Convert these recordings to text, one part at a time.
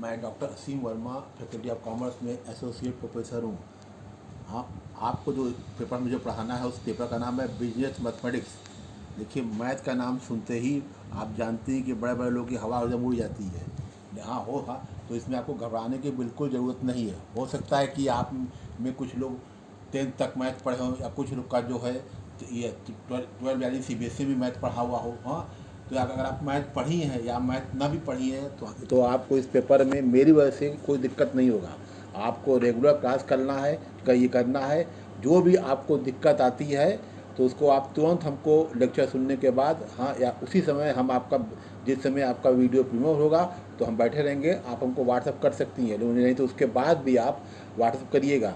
मैं doctor Aseem Verma faculty of commerce में associate professor हूँ। हाँ, आपको जो पेपर मुझे पढ़ाना है उस पेपर का नाम है बिजनेस मैथमेटिक्स। देखिए, मैथ का नाम सुनते ही आप जानते हैं कि बड़े बड़े लोगों की हवा एकदम उड़ जाती है। हाँ, तो इसमें आपको घबराने की बिल्कुल ज़रूरत नहीं है। हो सकता है कि आप में कुछ लोग 10th तक मैथ पढ़े हों, या कुछ लोग का जो है तो ये 12 यानी CBSE भी मैथ पढ़ा हुआ हो। हाँ, तो अगर आप मैथ पढ़ी हैं या मैथ ना भी पढ़ी हैं तो आपको इस पेपर में मेरी वजह से कोई दिक्कत नहीं होगा। आपको रेगुलर क्लास करना है, ये करना है। जो भी आपको दिक्कत आती है तो उसको आप तुरंत हमको लेक्चर सुनने के बाद, हाँ, या उसी समय हम आपका, जिस समय आपका वीडियो प्रीमियर होगा तो हम बैठे रहेंगे, आप हमको व्हाट्सअप कर सकती हैं, नहीं तो उसके बाद भी आप व्हाट्सअप करिएगा।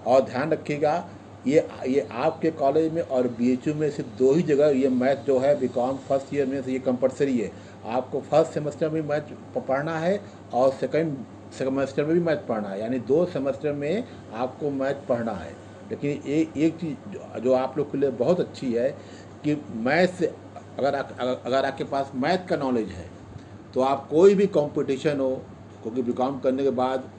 और ध्यान रखिएगा, ये आपके कॉलेज में और BHU में सिर्फ 2 ही जगह ये मैथ जो है बीकॉम फर्स्ट ईयर में से ये कंपलसरी है। आपको फर्स्ट सेमेस्टर में मैथ पढ़ना है और सेकंड सेमेस्टर में भी मैथ पढ़ना है, यानी 2 सेमेस्टर में आपको मैथ पढ़ना है। लेकिन एक चीज़ जो आप लोग के लिए बहुत अच्छी है कि मैथ से अगर आपके पास मैथ का नॉलेज है तो आप कोई भी कंपटीशन हो, क्योंकि बीकॉम करने के बाद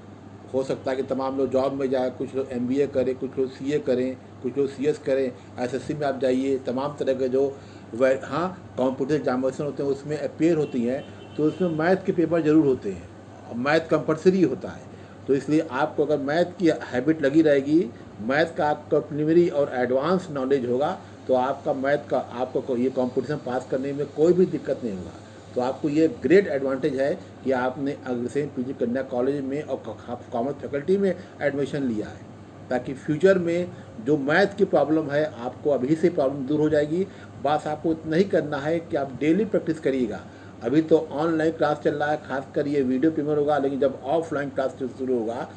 हो सकता है कि तमाम लोग जॉब में जाए, कुछ लोग MBA करें, कुछ लोग CA करें, कुछ लोग CS करें, SSC में आप जाइए, तमाम तरह के जो कॉम्पिटिटिव एग्जामिनेशन होते हैं उसमें अपीयर होती हैं, तो उसमें मैथ के पेपर ज़रूर होते हैं और मैथ कंपलसरी होता है। तो इसलिए आपको अगर मैथ की हैबिट लगी रहेगी, मैथ का आपका प्रीलिमिनरी और एडवांस नॉलेज होगा, तो आपका मैथ का आपको ये कॉम्पिटिशन पास करने में कोई भी दिक्कत नहीं होगा। तो आपको ये ग्रेट एडवांटेज है कि आपने अग्रसेन PG कन्या कॉलेज में और कॉमर्स फैकल्टी में एडमिशन लिया है, ताकि फ्यूचर में जो मैथ की प्रॉब्लम है आपको अभी से प्रॉब्लम दूर हो जाएगी। बस आपको इतना ही करना है कि आप डेली प्रैक्टिस करिएगा। अभी तो ऑनलाइन क्लास चल रहा है, खासकर ये वीडियो प्रीमियर होगा, लेकिन जब ऑफलाइन क्लास शुरू होगा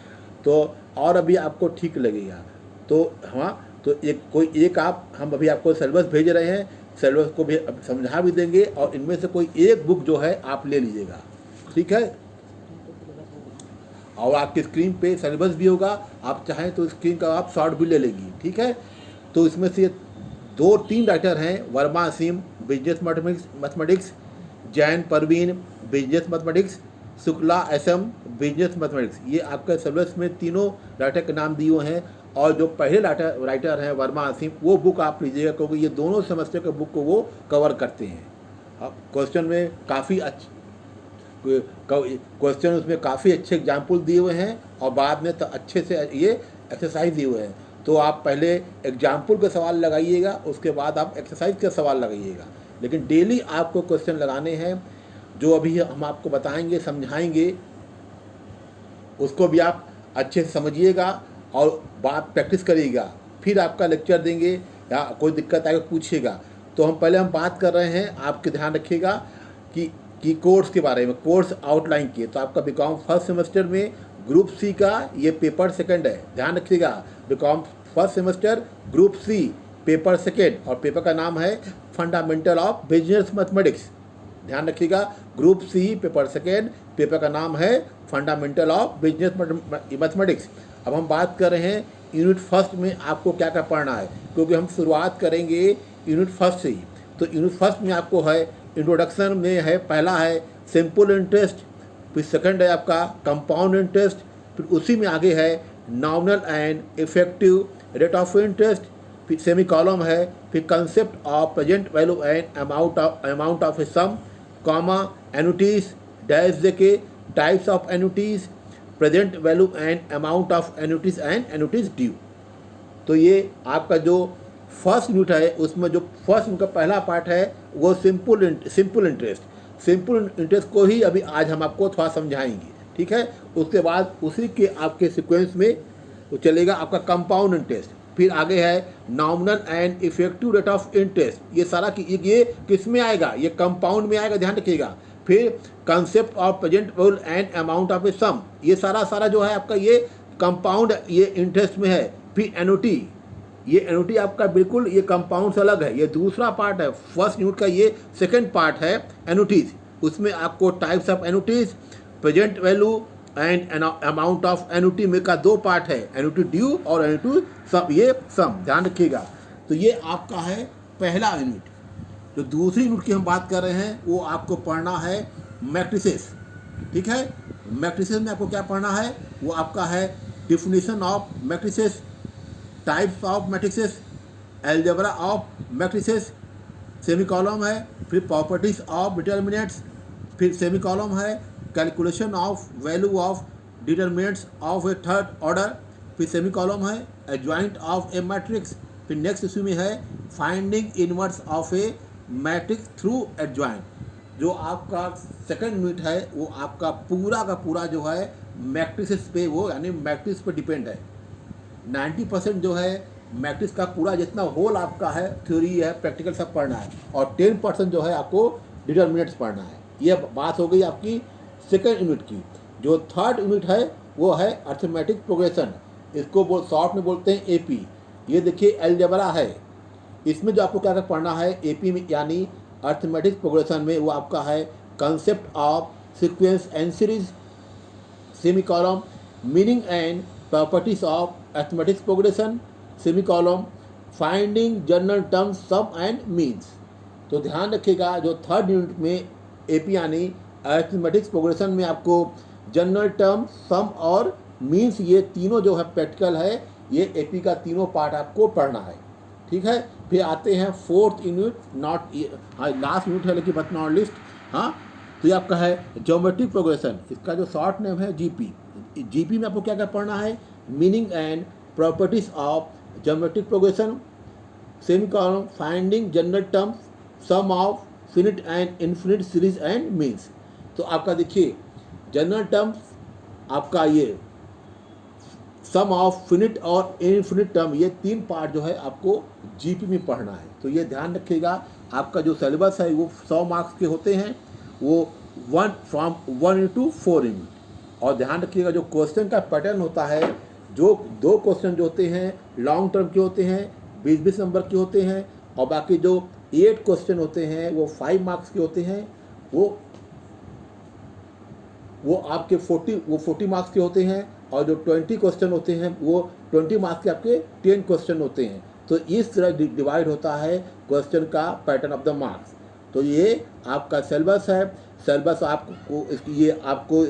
तो और अभी आपको ठीक लगेगा। तो तो एक हम अभी आपको सिलेबस भेज रहे हैं, सिलेबस को भी समझा भी देंगे, और इनमें से कोई एक बुक जो है आप ले लीजिएगा, ठीक है। और आपकी स्क्रीन पे सिलेबस भी होगा, आप चाहें तो स्क्रीन का आप शॉट भी ले लेंगी, ठीक है। तो इसमें से 2-3 राइटर हैं, Verma Aseem business mathematics, Jain Parveen business mathematics, Shukla SM business mathematics. ये आपके सिलेबस में तीनों राइटर के नाम दिए हुए हैं। और जो पहले राइटर हैं वर्मा असीम, वो बुक आप लीजिएगा, क्योंकि ये दोनों सेमेस्टर के बुक को वो कवर करते हैं। अब क्वेश्चन में काफ़ी क्वेश्चन उसमें काफ़ी अच्छे एग्जाम्पल दिए हुए हैं, और बाद में तो अच्छे से ये एक्सरसाइज दिए हुए हैं। तो आप पहले एग्जाम्पल के सवाल लगाइएगा, उसके बाद आप एक्सरसाइज के सवाल लगाइएगा। लेकिन डेली आपको क्वेश्चन लगाने हैं, जो अभी हम आपको बताएंगे, समझाएंगे, उसको भी आप अच्छे से समझिएगा और बात प्रैक्टिस करिएगा। फिर आपका लेक्चर देंगे, या कोई दिक्कत आएगा पूछिएगा। तो हम बात कर रहे हैं, आपके ध्यान रखिएगा कि कोर्स के बारे में, कोर्स आउटलाइन किए। तो आपका बीकॉम फर्स्ट सेमेस्टर में ग्रुप C का ये पेपर सेकंड है, ध्यान रखिएगा। BCom first semester group C paper second, और पेपर का नाम है फंडामेंटल ऑफ बिजनेस मैथमेटिक्स। ध्यान रखिएगा, group C paper second, paper का नाम है फंडामेंटल ऑफ बिजनेस मैथमेटिक्स। अब हम बात कर रहे हैं यूनिट फर्स्ट में आपको क्या क्या पढ़ना है, क्योंकि हम शुरुआत करेंगे यूनिट फर्स्ट से ही। तो यूनिट फर्स्ट में आपको है, इंट्रोडक्शन में है, पहला है सिंपल इंटरेस्ट, फिर सेकंड है आपका कंपाउंड इंटरेस्ट, फिर उसी में आगे है nominal and effective rate of interest, फिर सेमी कॉलम है, फिर concept of present value and amount of a sum, comma, annuities, dash देके, types of annuities, present value and amount of annuities and annuities due. तो ये आपका जो first unit है, उसमें जो फर्स्ट यूनिट का पहला पार्ट है वो सिंपल इंटरेस्ट। सिंपल इंटरेस्ट को ही अभी आज हम आपको थोड़ा समझाएंगे, ठीक है। उसके बाद उसी के आपके सीक्वेंस में तो चलेगा आपका कंपाउंड इंटरेस्ट, फिर आगे है nominal and effective rate of interest. ये सारा ये किस में आएगा, ये कंपाउंड में आएगा, ध्यान रखिएगा। फिर concept of present value and amount of a sum, ये सारा जो है आपका ये कंपाउंड, ये इंटरेस्ट में है। फिर एनुटी, ये एनुटी आपका बिल्कुल ये कंपाउंड से अलग है, ये दूसरा पार्ट है। फर्स्ट यूनिट का ये सेकंड पार्ट है एनुटीज। उसमें आपको types of annuities, present value and amount of annuity में का 2 पार्ट है, एनुटी ड्यू और एनुटी सम, ये सम, ध्यान रखिएगा। तो ये आपका है पहला यूनिट। जो दूसरी यूनिट की हम बात कर रहे हैं वो आपको पढ़ना है मैट्रिसेस, ठीक है। मैट्रिसेस में आपको क्या पढ़ना है, वो आपका है definition of matrices, types of matrices, algebra of matrices, semi colon है, फिर प्रॉपर्टीज ऑफ डिटर्मिनेंट्स, फिर सेमी कॉलम है calculation of value of determinants of A third order, फिर सेमी कॉलम है एडजॉइंट ऑफ ए मैट्रिक्स, फिर next issue में है finding inverse of A matrix through adjoint. जो आपका सेकंड यूनिट है वो आपका पूरा का पूरा जो है मैट्रिक्स पे, वो यानी मैट्रिक्स पे डिपेंड है। 90% जो है मैट्रिक्स का पूरा जितना होल आपका है थ्योरी है, प्रैक्टिकल सब पढ़ना है, और 10% जो है आपको डिटर्मिनेंट्स पढ़ना है। ये बात हो गई आपकी सेकेंड यूनिट की। जो थर्ड यूनिट है वो है अर्थमेटिक प्रोग्रेशन, इसको शॉर्ट में बोलते हैं एपी। ये देखिए एलजेब्रा है, इसमें जो आपको क्या क्या पढ़ना है एपी में यानी अर्थमेटिक प्रोग्रेशन में, वो आपका है concept of sequence and series, semi column meaning and properties of arithmetic progression, semicolon finding general terms some and means. तो ध्यान रखिएगा जो थर्ड यूनिट में एपी यानी अर्थमेटिक प्रोग्रेशन में आपको जनरल टर्म, सम और मीन्स, ये तीनों जो है प्रैक्टिकल है, ये एपी का तीनों पार्ट आपको पढ़ना है। ठीक है, फिर आते हैं फोर्थ यूनिट, नॉट हाँ लास्ट यूनिट है लेकिन बट नॉट लिस्ट। हाँ, तो ये आपका है ज्योमेट्रिक प्रोग्रेशन, इसका जो शॉर्ट नेम है जीपी। जीपी में आपको क्या क्या पढ़ना है, meaning and properties of geometric progression, semicolon finding general terms, sum of finite and infinite series and means. तो आपका देखिए जनरल टर्म्स आपका ये सम ऑफ फिनिट और इनफिनिट टर्म, ये तीन पार्ट जो है आपको जीपी में पढ़ना है। तो ये ध्यान रखिएगा आपका जो सिलेबस है वो 100 मार्क्स के होते हैं, वो 1 to 4 यूनिट। और ध्यान रखिएगा जो क्वेश्चन का पैटर्न होता है, जो 2 क्वेश्चन जो होते हैं लॉन्ग टर्म के होते हैं 20-20 नंबर के होते हैं, और बाकी जो 8 क्वेश्चन होते हैं वो 5 मार्क्स के होते हैं, वो आपके 40 मार्क्स के होते हैं, और जो 20 क्वेश्चन होते हैं वो 20 मार्क्स के आपके 10 क्वेश्चन होते हैं। तो इस तरह डिवाइड होता है क्वेश्चन का पैटर्न ऑफ द मार्क्स। तो ये आपका सिलेबस है, सिलेबस आपको ये आपको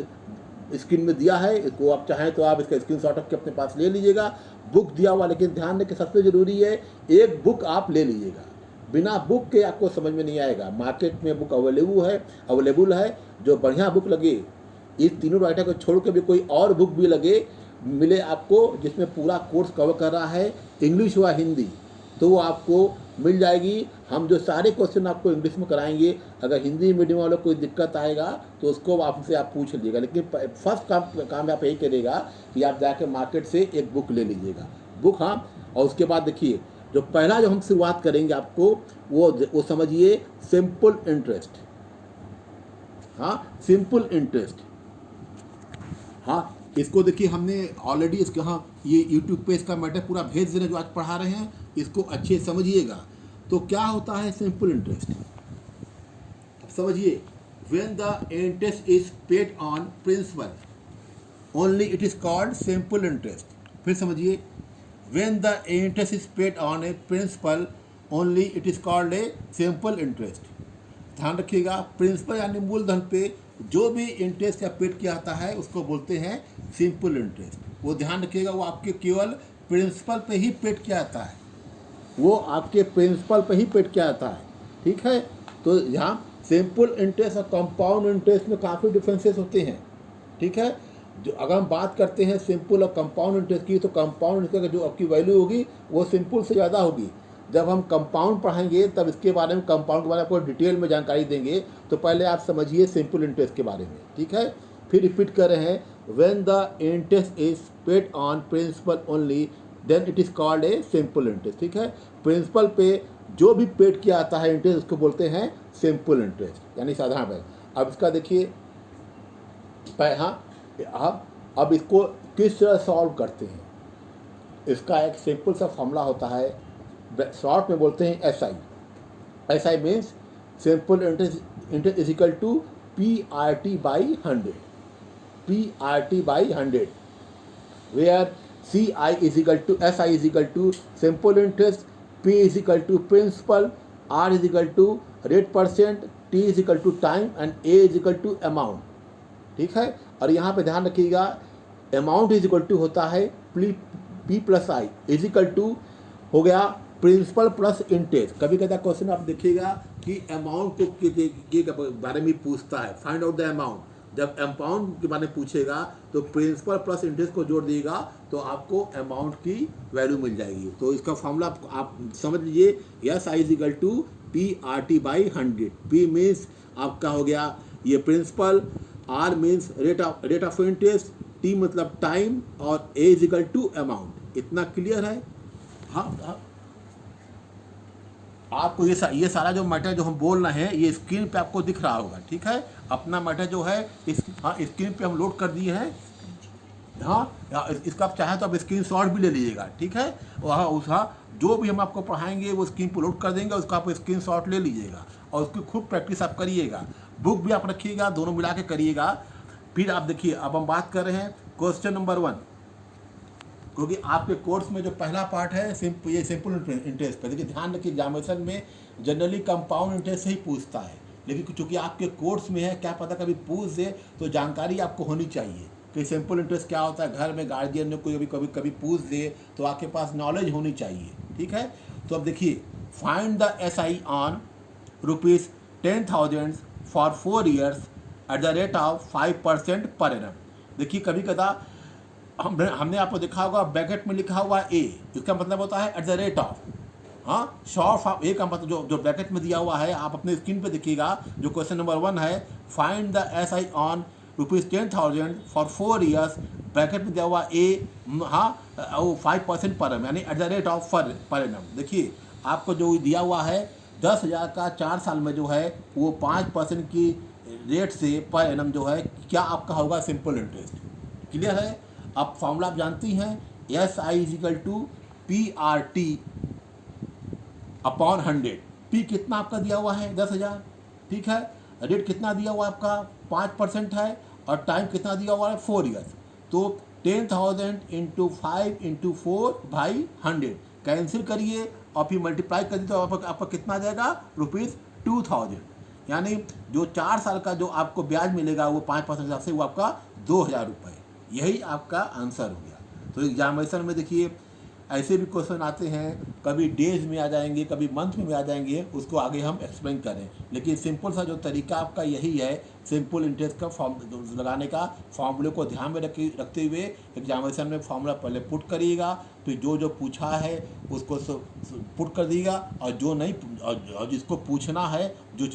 स्क्रीन में दिया है, इसको आप चाहें तो आप इसका स्क्रीनशॉट के अपने पास ले लीजिएगा। बुक दिया हुआ, लेकिन ध्यान रखें सबसे ज़रूरी है एक बुक आप ले लीजिएगा, बिना बुक के आपको समझ में नहीं आएगा। मार्केट में बुक अवेलेबल है, जो बढ़िया बुक लगे, इस तीनों राइटर को छोड़ के भी कोई और बुक भी मिले आपको जिसमें पूरा कोर्स कवर कर रहा है इंग्लिश व हिंदी, तो वो आपको मिल जाएगी। हम जो सारे क्वेश्चन आपको इंग्लिश में कराएंगे, अगर हिंदी मीडियम वालों को कोई दिक्कत आएगा तो उसको आपसे आप पूछ लीजिएगा, लेकिन फर्स्ट काम आप यही करेगा कि आप जाके मार्केट से एक बुक ले लीजिएगा, बुक। हाँ, और उसके बाद देखिए जो पहला जो हम शुरुआत करेंगे आपको वो समझिए सिंपल इंटरेस्ट। हाँ, सिंपल इंटरेस्ट। हाँ, इसको देखिए हमने ऑलरेडी इसके हाँ ये यूट्यूब पे इसका मैटर पूरा भेज दे रहे जो आज पढ़ा रहे हैं, इसको अच्छे समझिएगा। तो क्या होता है सिंपल इंटरेस्ट, समझिए। When the interest is paid on principal only it is called simple interest. फिर समझिए, when the interest is paid on a principal only it is called a simple interest. ध्यान रखिएगा, प्रिंसिपल यानी मूलधन पे जो भी इंटरेस्ट या पेड किया जाता है उसको बोलते हैं सिंपल इंटरेस्ट। वो ध्यान रखिएगा, वो आपके केवल प्रिंसिपल पे ही पेड किया जाता है, वो आपके प्रिंसिपल पे ही पेड किया जाता है। ठीक है, तो यहाँ सिंपल इंटरेस्ट और कंपाउंड इंटरेस्ट में काफ़ी डिफरेंसेस होते हैं। ठीक है, जो अगर हम बात करते हैं सिंपल और कंपाउंड इंटरेस्ट की, तो कंपाउंड इंटरेस्ट की जो आपकी वैल्यू होगी वो सिंपल से ज़्यादा होगी। जब हम कंपाउंड पढ़ेंगे तब इसके बारे में, कंपाउंड के बारे में आपको डिटेल में जानकारी देंगे। तो पहले आप समझिए सिंपल इंटरेस्ट के बारे में। ठीक है, फिर रिपीट कर रहे हैं, when the interest is paid on principal only then it is called a simple interest. ठीक है, प्रिंसिपल पे जो भी पेड किया जाता है इंटरेस्ट उसको बोलते हैं सिंपल इंटरेस्ट यानी साधारण ब्याज। अब इसका देखिए, हाँ, अब इसको किस तरह सॉल्व करते हैं, इसका एक सिंपल सा फॉर्मूला होता है, शॉर्ट में बोलते हैं SI means simple interest is equal to PRT by 100, where CI is equal to SI is equal to simple interest, P is equal to principal, R is equal to rate %, T is equal to time and A is equal to amount। ठीक है, और यहाँ पे ध्यान रखिएगा amount is equal to होता है P plus I is equal to हो गया प्रिंसिपल प्लस इंटरेस्ट। कभी कभी क्वेश्चन आप देखिएगा कि अमाउंट के बारे में पूछता है, फाइंड आउट द अमाउंट। जब अमाउंट के बारे में पूछेगा तो प्रिंसिपल प्लस इंटरेस्ट को जोड़ देगा तो आपको अमाउंट की वैल्यू मिल जाएगी। तो इसका फॉर्मूला आप समझ लीजिए, S I is equal to P R T by 100। P means आपका हो गया ये principal, R means rate of interest, T मतलब टाइम और A is equal to amount. इतना क्लियर है? हाँ, आपको ये सारा जो मैटर जो हम बोल रहे हैं ये स्क्रीन पे आपको दिख रहा होगा, ठीक है। अपना मैटर जो है स्क्रीन पे हम लोड कर दिए हैं। हाँ, इसका आप चाहे तो आप स्क्रीन शॉट भी ले लीजिएगा, ठीक है। वहाँ जो भी हम आपको पढ़ाएंगे वो स्क्रीन पर लोड कर देंगे, उसका आप स्क्रीन शॉट ले लीजिएगा और उसकी खूब प्रैक्टिस आप करिएगा। बुक भी आप रखिएगा, दोनों मिला के करिएगा। फिर आप देखिए, अब हम बात कर रहे हैं क्वेश्चन नंबर 1, क्योंकि आपके कोर्स में जो पहला पार्ट है ये सिंपल इंटरेस्ट पे। देखिए ध्यान रखिए, एग्जामिनेशन में जनरली कंपाउंड इंटरेस्ट से ही पूछता है, लेकिन चूँकि आपके कोर्स में है, क्या पता कभी पूछ दे, तो जानकारी आपको होनी चाहिए कि सिंपल इंटरेस्ट क्या होता है। घर में गार्जियन ने कोई कभी पूछ दे तो आपके पास नॉलेज होनी चाहिए, ठीक है। तो अब देखिए, find the SI on ₹10,000 for 4 years at the rate of 5% per annum. देखिए कभी कदा हमने आपको देखा होगा ब्रैकेट में लिखा हुआ ए, इसका मतलब होता है एट द रेट ऑफ। हाँ, शॉर्ट ऑफ ए का मतलब जो ब्रैकेट में दिया हुआ है, आप अपने स्क्रीन पे देखिएगा। जो क्वेश्चन नंबर 1 है, find the SI on ₹10,000 for 4 years, bracket में दिया हुआ ए, हाँ, वो 5% पर एनम, यानी at the rate of per annum. देखिए आपको जो दिया हुआ है 10,000 का 4 साल में जो है वो 5% की रेट से पर एनम जो है क्या आपका होगा सिंपल इंटरेस्ट। क्लियर है? अब फॉर्मूला आप जानती हैं, S I is equal to P R T upon 100। P कितना आपका दिया हुआ है 10,000, ठीक है। रेट कितना दिया हुआ आपका 5% है और टाइम कितना दिया हुआ है 4 years। तो 10,000 इंटू 5 इंटू 4 बाई 100 कैंसिल करिए और फिर मल्टीप्लाई कर दिए तो आपका कितना आ जाएगा ₹2,000। यानी जो 4 साल का जो आपको ब्याज मिलेगा वो 5% हिसाब से वो आपका 2,000 रुपये। यही आपका आंसर हो गया। तो एग्जामिनेशन में देखिए ऐसे भी क्वेश्चन आते हैं, कभी डेज में आ जाएंगे, कभी मंथ में आ जाएंगे, उसको आगे हम एक्सप्लेन करें। लेकिन सिंपल सा जो तरीका आपका यही है, सिंपल इंटरेस्ट का फॉर्म लगाने का, फॉर्मूले को ध्यान में रखते हुए एग्जामिनेशन में फॉर्मूला पहले पुट करिएगा, फिर जो पूछा है उसको पुट कर दीजिएगा, और जो नहीं और जिसको पूछना है, जो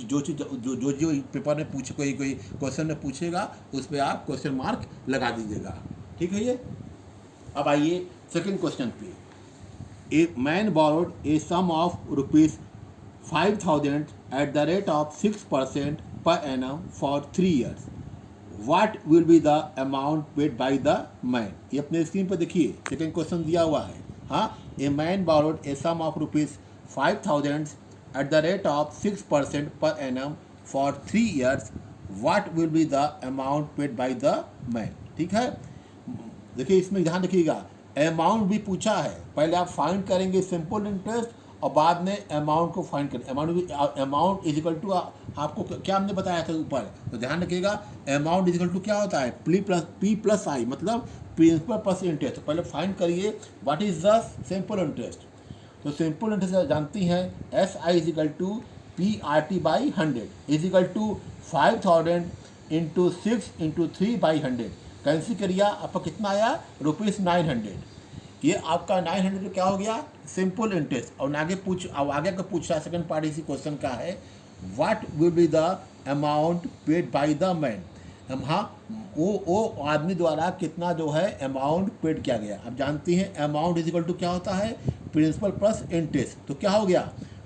पेपर में पूछे कोई क्वेश्चन में पूछेगा उस पर आप क्वेश्चन मार्क लगा दीजिएगा, ठीक है। ये अब आइए सेकंड क्वेश्चन पे। A man borrowed a sum of ₹5,000 at the rate of 6% per annum for 3 years. What will be the amount paid by the man? ये अपने स्क्रीन पर देखिए, सेकंड क्वेश्चन दिया हुआ है। हाँ, a man borrowed a sum of ₹5,000 at the rate of 6% per annum for 3 years. What will be the amount paid by the man? ठीक है। देखिए इसमें ध्यान रखिएगा, अमाउंट भी पूछा है। पहले आप फाइंड करेंगे सिंपल इंटरेस्ट और बाद में अमाउंट को फाइंड करें। अमाउंट इज इक्वल टू आपको क्या हमने बताया था ऊपर, तो ध्यान रखिएगा अमाउंट इज इक्वल टू क्या होता है पी प्लस आई, मतलब प्रिंसिपल प्लस इंटरेस्ट। तो पहले फाइंड करिए what is the simple interest. तो सिंपल इंटरेस्ट जानती हैं, S I is equal to P R T by 100 is equal to 5,000 into 6 into 3 by 100। Cancel करिए, आपका कितना आया ₹900। ये आपका 900 क्या हो गया सिंपल इंटरेस्ट। और आगे आगे का पूछ रहा है, सेकंड पार्ट इसी क्वेश्चन का है, what will be the amount paid by the man. हम हाँ, वो आदमी द्वारा कितना जो है अमाउंट पेड किया गया। आप जानती हैं अमाउंट इज इक्वल टू क्या होता है प्रिंसिपल प्लस इंटरेस्ट। तो क्या हो गया,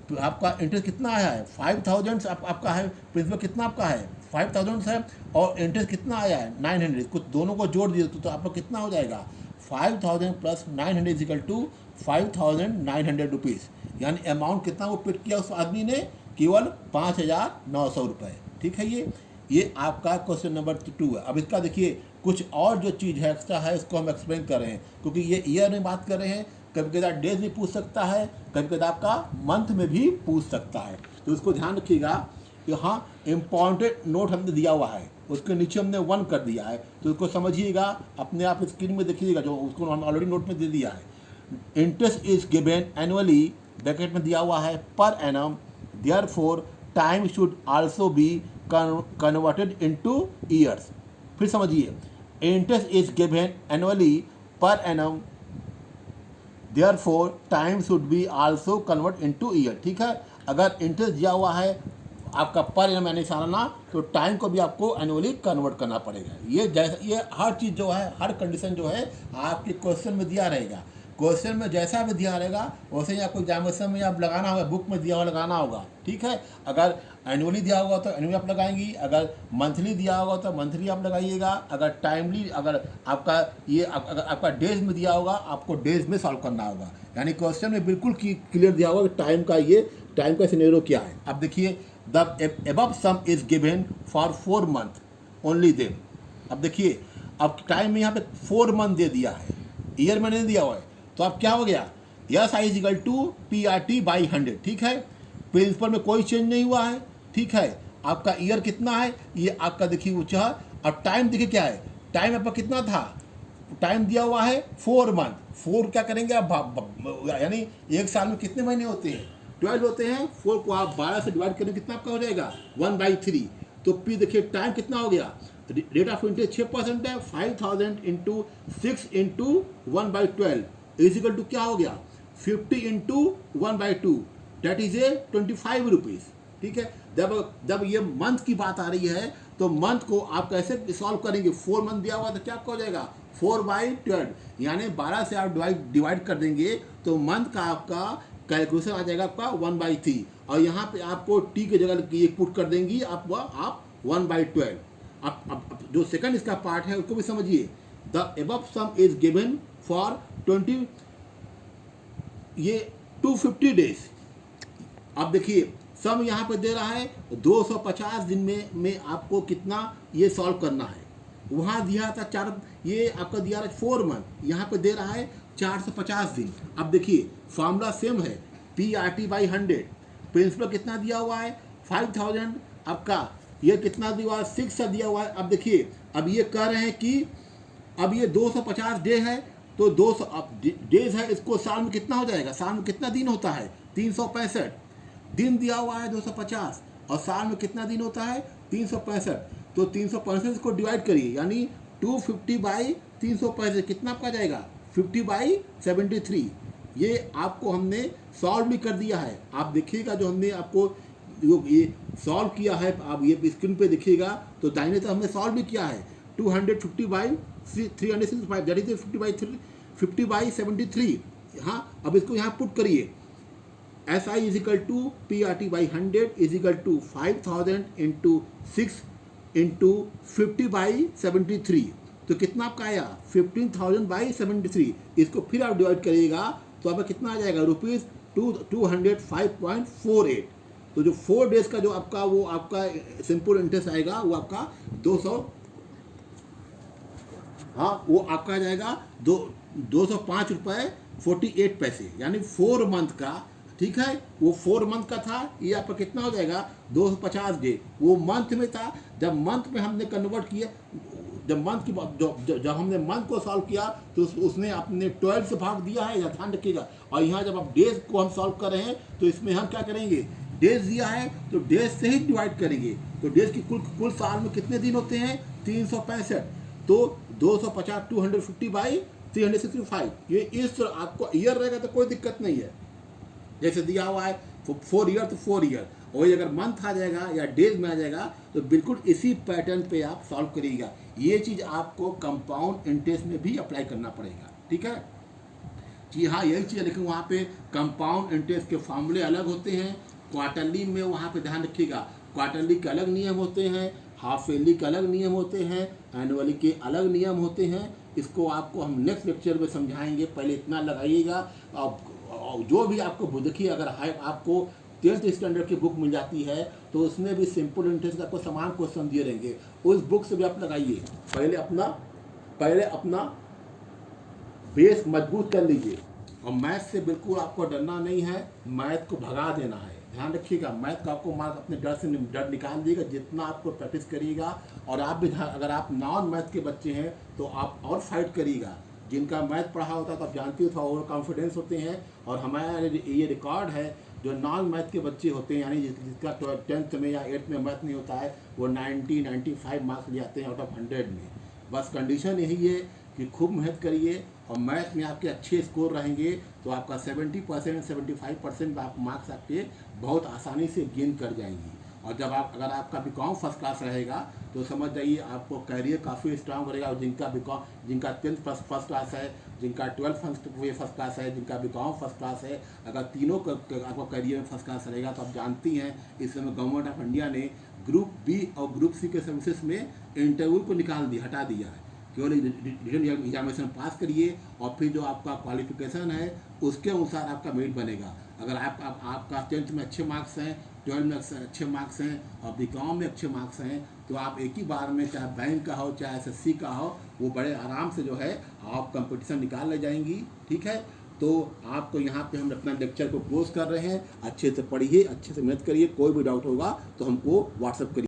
तो आपका इंटरेस्ट कितना आया है 5,000 आपका है, प्रिंसिपल कितना आपका है 5,000 है और इंटरेस्ट कितना आया है 900। कुछ दोनों को जोड़ दिए तो आपका कितना हो जाएगा 5,000 plus 900 is equal to 5,900 rupees. यानी अमाउंट कितना वो पेड किया उस आदमी ने, केवल 5,900 रुपये। ठीक है, ये आपका क्वेश्चन नंबर 2 है। अब इसका देखिए कुछ और जो चीज़ है एक्स्ट्रा है, इसको हम एक्सप्लेन कर रहे हैं, क्योंकि ये ईयर में बात कर रहे हैं। कभी कभी डेज भी पूछ सकता है, कभी कभी आपका मंथ में भी पूछ सकता है। तो इसको ध्यान रखिएगा। यहाँ इम्पॉर्टेंट नोट हमने दिया हुआ है, उसके नीचे हमने 1 कर दिया है, तो उसको समझिएगा, अपने आप स्क्रीन में देखिएगा, जो उसको हम ऑलरेडी नोट में दे दिया है। Interest is given annually, bracket में दिया हुआ है per annum, therefore time should also be converted into years. फिर समझिए, interest is given annually per annum, therefore time should be also convert into year. ठीक है, अगर इंटरेस्ट दिया हुआ है आपका पर एनम यानी सालाना, तो टाइम को भी आपको एनुअली कन्वर्ट करना पड़ेगा। ये हर चीज़ जो है, हर कंडीशन जो है आपके क्वेश्चन में दिया रहेगा। क्वेश्चन में जैसा भी दिया रहेगा वैसे ही आपको एग्जामिनेशन में आप लगाना होगा, बुक में दिया हुआ लगाना होगा। ठीक है, अगर एनुअली दिया होगा तो एनुअली आप लगाएंगी, अगर मंथली दिया होगा तो मंथली आप लगाइएगा, अगर टाइमली, अगर आपका ये अगर आपका डेज में दिया होगा आपको डेज में सॉल्व करना होगा। यानी क्वेश्चन में बिल्कुल क्लियर दिया होगा कि टाइम का सिनेरियो क्या है। अब देखिए, the above sum is given for 4 month only then. अब देखिए, अब टाइम में यहाँ पे 4 मंथ दे दिया है, ईयर में नहीं दिया हुआ है, तो अब क्या हो गया, S I is equal to PRT/100। ठीक है, प्रिंसिपल में कोई चेंज नहीं हुआ है। ठीक है, आपका ईयर कितना है, ये आपका देखिए ऊंचा, अब टाइम देखिए क्या है, टाइम आपका कितना था, टाइम दिया हुआ है 4 मंथ। 4 क्या करेंगे आप, यानी एक साल में कितने महीने होते हैं, 12 होते हैं। 4 को आप 12 से डिवाइड करें, कितना आपका हो जाएगा, 1/3। तो पी देखिए टाइम कितना हो गया, रेट ऑफ इंटरेस्ट 6% है, 5000 into 6 into 1/12 is equal to क्या हो गया, 50 into 1/2, that is a 25 rupees. ठीक है, जब ये मंथ की बात आ रही है तो मंथ को आप कैसे सॉल्व करेंगे, 4 मंथ दिया हुआ तो क्या आपका हो जाएगा 4/12, यानी 12 से आप डिवाइड कर देंगे तो मंथ का आपका कैलकुलेशन आ जाएगा आपका 1/3, और यहाँ पे आपको टी की जगह ये पुट कर देंगी आप 1/12। अब जो सेकंड इसका पार्ट है उसको भी समझिए, the above sum is given for 250 days. अब देखिए सम यहाँ पे दे रहा है 250 दिन में आपको कितना ये सॉल्व करना है। वहाँ दिया था 4, ये आपका दिया रहा है 4 मंथ, यहाँ पे दे रहा है 450 दिन। अब देखिए फॉर्मूला सेम है, PRT/100, प्रिंसिपल कितना दिया हुआ है 5000, आपका ये कितना दिया हुआ है 6 दिया हुआ है। अब देखिए, अब ये कह रहे हैं कि अब ये 250 डे है, तो 200 अब डेज है, इसको साल में कितना हो जाएगा, साल में कितना दिन होता है 365 दिन दिया हुआ है 250, और साल में कितना दिन होता है 365, तो 365 को डिवाइड करिए, यानी 250/365 कितना आपका जाएगा 50/73। ये आपको हमने सॉल्व भी कर दिया है। आप देखिएगा जो हमने आपको जो ये सॉल्व किया है, आप ये स्क्रीन पे देखिएगा, तो दाहिने तरफ हमने सॉल्व भी किया है 250/365, दैट इज 50/73। हाँ, अब इसको यहाँ पुट करिए, SI is equal to PRT/100 is equal to 5000 into 6 into 50/73, तो कितना आपका आया 15,000/73। इसको फिर आप डिवाइड करिएगा तो आपका कितना आ जाएगा ₹205.48। तो जो 4 डेज का जो आपका वो आपका सिंपल इंटरेस्ट आएगा वो आपका 200, हाँ वो आपका आ जाएगा 205.48, यानी 4 मंथ का। ठीक है, वो 4 मंथ का था, ये आपका कितना हो जाएगा 250 डे, वो मंथ में था। जब मंथ में हमने कन्वर्ट किया, जब मंथ की जब हमने मंथ को सॉल्व किया तो उसने अपने 12 से भाग दिया है, या ध्यान रखिएगा। और यहाँ जब आप डेज को हम सॉल्व कर रहे हैं तो इसमें हम क्या करेंगे, डेज दिया है तो डेज से ही डिवाइड करेंगे। तो डेज की कुल साल में कितने दिन होते हैं 365, तो 250 250/365। ये इस तरह आपको ईयर रहेगा तो कोई दिक्कत नहीं है, जैसे दिया हुआ है 4 ईयर तो 4 ईयर, वही अगर मंथ आ जाएगा या डेज में आ जाएगा तो बिल्कुल इसी पैटर्न पे आप सॉल्व करिएगा। ये चीज़ आपको कंपाउंड इंटरेस्ट में भी अप्लाई करना पड़ेगा। ठीक है जी, हाँ यही चीज़ है, लेकिन वहाँ पे कंपाउंड इंटरेस्ट के फॉर्मूले अलग होते हैं। क्वार्टरली में वहाँ पे ध्यान रखिएगा, क्वार्टरली के अलग नियम होते हैं, हाफ ईयरली के अलग नियम होते हैं, एनुअली के अलग नियम होते हैं। इसको आपको हम नेक्स्ट लेक्चर में समझाएंगे, पहले इतना लगाइएगा। और जो भी आपको देखिए, अगर आपको 10th स्टैंडर्ड की बुक मिल जाती है तो उसमें भी सिंपल इंटरेस्ट आपको समान क्वेश्चन दिए रहेंगे, उस बुक से भी आप लगाइए। पहले अपना बेस मजबूत कर लीजिए, और मैथ से बिल्कुल आपको डरना नहीं है, मैथ को भगा देना है। ध्यान रखिएगा, मैथ का आपको मार्क्स अपने डर से डर निकाल दिएगा जितना आपको प्रैक्टिस करिएगा। और आप भी अगर आप नॉन मैथ के बच्चे हैं तो आप और फाइट करिएगा। जिनका मैथ पढ़ा होता है तो आप जानते हो थोड़ा ओवर कॉन्फिडेंस होते हैं, और हमारा ये रिकॉर्ड है जो नॉन मैथ के बच्चे होते हैं, यानी जिसका 10th में या 8th में मैथ नहीं होता है, वो 90-95 मार्क्स ले आते हैं आउट ऑफ 100 में। बस कंडीशन यही है कि खूब मेहनत करिए, और मैथ में आपके अच्छे स्कोर रहेंगे तो आपका 70% 75% आप मार्क्स आपके बहुत आसानी से गेन कर जाएंगी। और जब अगर आपका बीकॉम फर्स्ट क्लास रहेगा तो समझ जाइए आपको कैरियर काफ़ी स्ट्रांग रहेगा। और जिनका 10th फर्स्ट क्लास है, जिनका 12th फर्स्ट क्लास है, जिनका बीकॉम फर्स्ट क्लास है, अगर तीनों का आपका करियर में फर्स्ट क्लास रहेगा तो आप जानती हैं इस समय गवर्नमेंट ऑफ इंडिया ने ग्रुप बी और ग्रुप सी के सर्विसेज में इंटरव्यू को हटा दिया है। केवल रिटन एग्जामिनेशन पास करिए और फिर जो आपका क्वालिफिकेशन है उसके अनुसार आपका मेरिट बनेगा। अगर आपका 10th में अच्छे मार्क्स हैं, 12 में अच्छे मार्क्स हैं और बीकॉम में अच्छे मार्क्स हैं तो आप एक ही बार में, चाहे बैंक का हो चाहे एसएससी का हो, वो बड़े आराम से जो है आप कंपटीशन निकाल ले जाएंगी। ठीक है, तो आपको यहाँ पे हम अपना लेक्चर को क्लोज कर रहे हैं। अच्छे से पढ़िए, अच्छे से मेहनत करिए, कोई भी डाउट होगा तो हमको व्हाट्सएप करिए।